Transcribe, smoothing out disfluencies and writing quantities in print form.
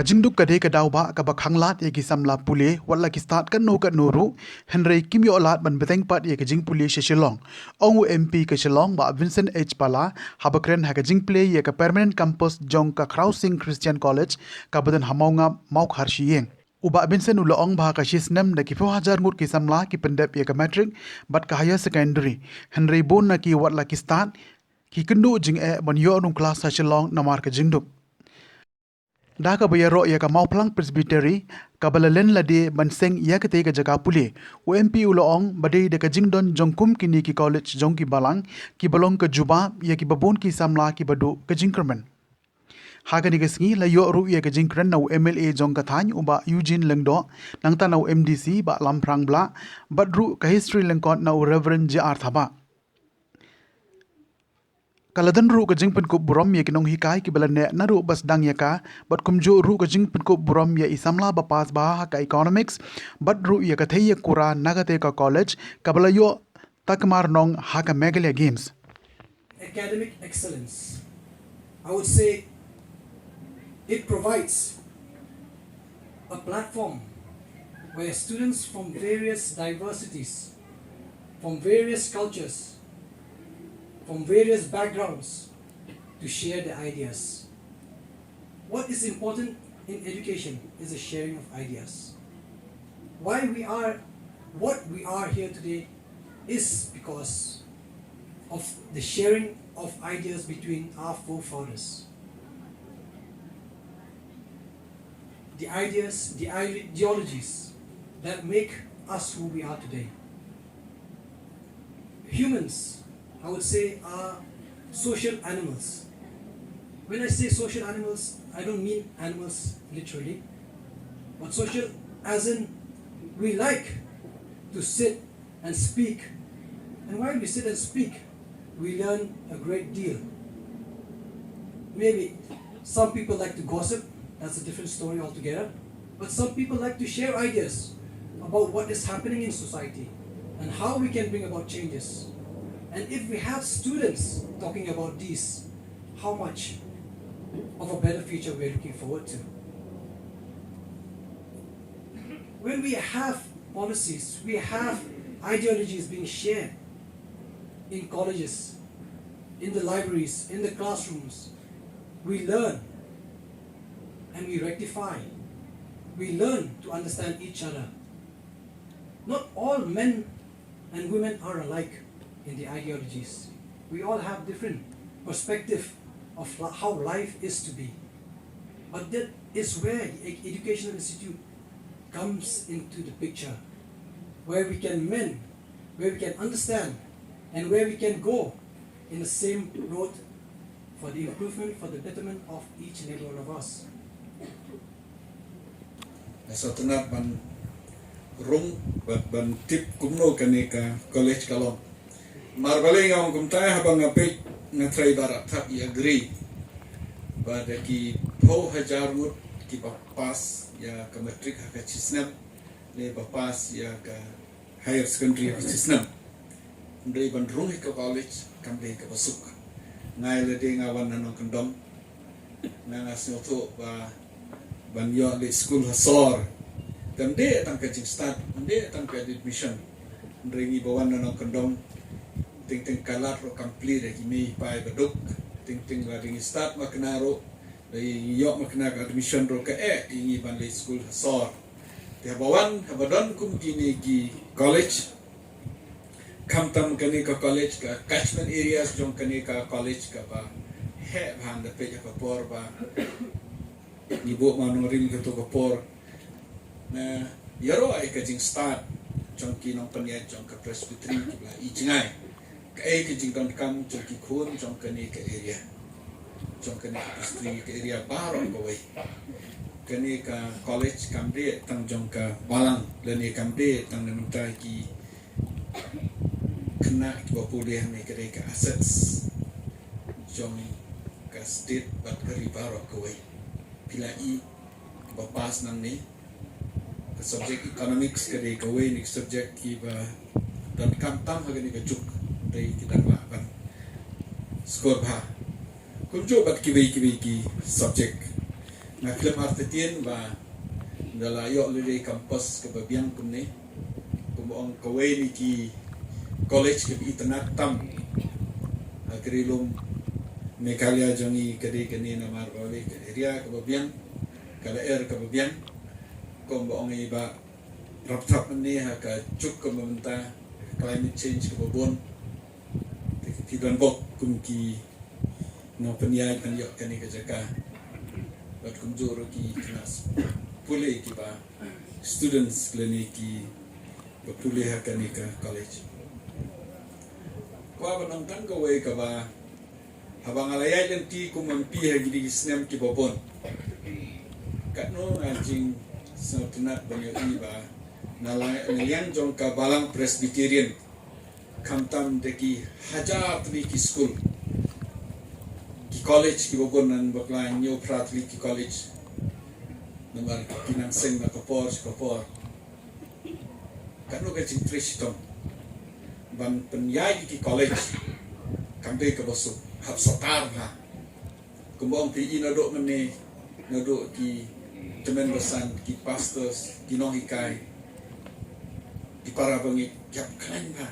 Kajingduk kadhe kadauba ka bakhanglat ye kisamla pule wala ki start kan no ru Henry Kim yo lat ban beteng pat ye kajing pule she Shillong ongu MP ka Shillong ba Vincent H pala habakren ha kajing play ye ka permanent campus jong ka Khrawsing Christian College ka badan Mawngap Mawngap yeng uba Vincent ulo ong ba ka shisnem na ki 4000 ngut ki samla ki pendep ye ka matric bat ka higher secondary Henry bon na ki wat la ki start ki kendu jing e ban yo nung class ha Shillong na mar ka jingduk dah ka bayaro ya ka mauplang presbytery ka balalen lade banseng ya ka te ka jaga pule UMP uloong bade de ka jingdon jongkum kini ki college jong ki balang ki balong ka juba ya ki babon ki samla ki badu ka jingkerman haga ni gasngi la yo ru ya ka jingkran na MLA jong ka thany uba Eugene Lengdo nangta na MDC ba lamprang bla badru ka history lengkot na Reverend JR Haba Kaladan ru ka jingpen ko buram ya kinong hikai ki balane na ru bas dang ya ka but kumjo ru ka jingpen ko buram ya isamla ba pas ba ka economics but ru ya ka thaya kura nagate ka college kabala yo takmar nong ha ka megalia games academic excellence. I would say it provides a platform where students from various diversities, from various cultures, from various backgrounds to share their ideas. What is important in education is the sharing of ideas. Why we are what we are here today is because of the sharing of ideas between our forefathers. The ideas, the ideologies that make us who we are today. Humans, I would say, are social animals. When I say social animals, I don't mean animals literally, but social as in we like to sit and speak. And while we sit and speak, we learn a great deal. Maybe some people like to gossip, that's a different story altogether. But some people like to share ideas about what is happening in society and how we can bring about changes. And if we have students talking about these, how much of a better future we're looking forward to. When we have policies, we have ideologies being shared in colleges, in the libraries, in the classrooms, we learn and we rectify. We learn to understand each other. Not all men and women are alike in the ideologies. We all have different perspective of how life is to be. But that is where the educational institute comes into the picture, where we can mend, where we can understand, and where we can go in the same road for the improvement, for the betterment of each and every one of us. So tonight ban rung ban tip kumno kanika college kalong marbale ngam kumtai habang apik na tray barat tak I agree pada ki po hajar mut ki papas ya ka matric ha ka chisnam le papas ya ka higher secondary ha chisnam ndai ban rung ka college kambe ka basuk ngai le de ngawan nanong kendom na ngasnoto ba ban yo le school hasor kamde tang ka jing start kamde tang ka admission ndringi bawan nanong kendom ting kalat ro plie de kimi pai baduk ting la ring start maknaro dai yo makna admission ro ka ingi ban le school hasor te bawan habadon kum kini ki college kamtam kani ka college ka catchment areas jong kani ka college ka ba he bhan da pe ka por ba ni bo manorin ka to ka por na yaro ai ka jing start jong ki nong panyat jong ka presbytery la I jingai cái jing don kam jong ki khun jong kani ka area jong kani industry ka area baro ko wai kani ka college kam de tang jong ka balang le ni kam de tang na ta ki kena ki ba pule ni ka assets jong ka state bat ka baro ko wai pila I ba pas nang ni subject economics ka de ka wai ni subject ki ba dan kam tam ha ni ka juk dari kita melakukan skor bah kunjo bat kibi ki subject ngaklem artetien ba dala yo lele kampus ke babiang kumne kumong kawai ni ki college ke internet tam agrilum mekalia jongi kede kene na marbale ke area ke babiang kala ke babiang kumong iba raptap ni ha ka cuk ke mementa climate change ke babon tidan bok kumki no penyai kan yo kene ke jaka bat kumjoro ki kelas pulih ki ba students kliniki berpulih akan ke college. Kau penonton kau ke ba habang alaya janti ku mempi lagi di snem ki bobon. Kat no anjing sautunat banyak ni ba nalian jong ka balang Presbyterian kamtam deki hajar tli ki school ki college ki bobon nan baklan new pratli ki college. Nomor kinanseng na kapor. Kano ka Trish tong ban penyai ki college kampe ke bosu hab sotar ha kumbong pi inodok mene nodok ki temen besan ki pastors ki nohikai di para bangi kiap klan ha